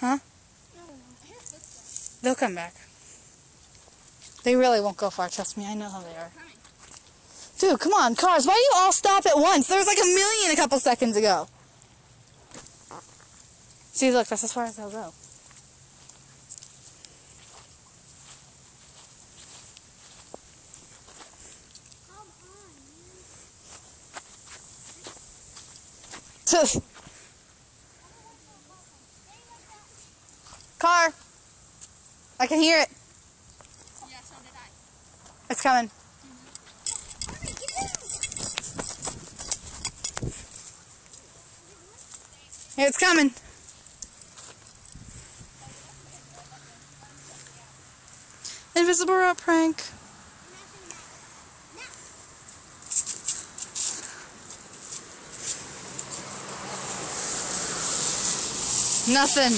Huh? They'll come back. They really won't go far, trust me. I know how they are. Dude, come on, cars. Why do you all stop at once? There was like a million a couple seconds ago. See, look, that's as far as they'll go. Car. I can hear it. Yeah, so did I. It's coming. Here, it's coming. Invisible rope prank. Nothing.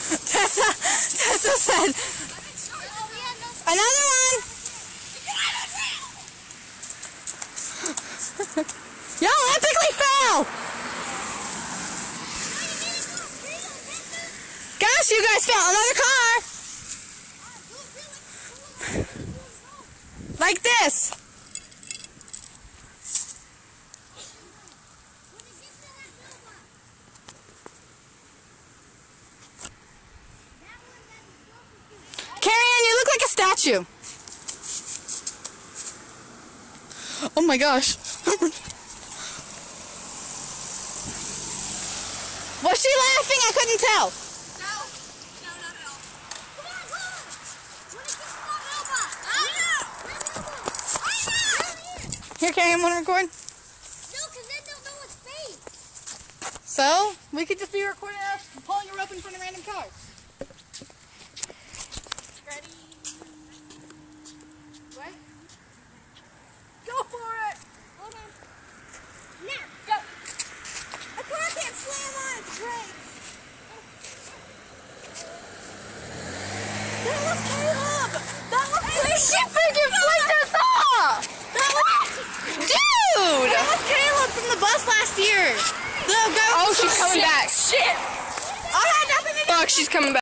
Tessa said, another one. Y'all epically fell. Gosh, you guys fell. Another car. Like this. Carrie-Ann, you look like a statue. Oh my gosh. Was she laughing? I couldn't tell. No, not at all. Come on, come on. Here, Carrie-Ann, want to record? No, because then they'll know it's fake. So, we could just be recording us pulling a rope in front of random cars. Ready? What? Go for it! Hold on. Now, go. A car can't slam on its brakes. That was Caleb! That was she freaking flicked us off! That was... Dude! That was Caleb from the bus last year. Oh, she's coming back. Shit! I had nothing to do. Fuck, she's coming back.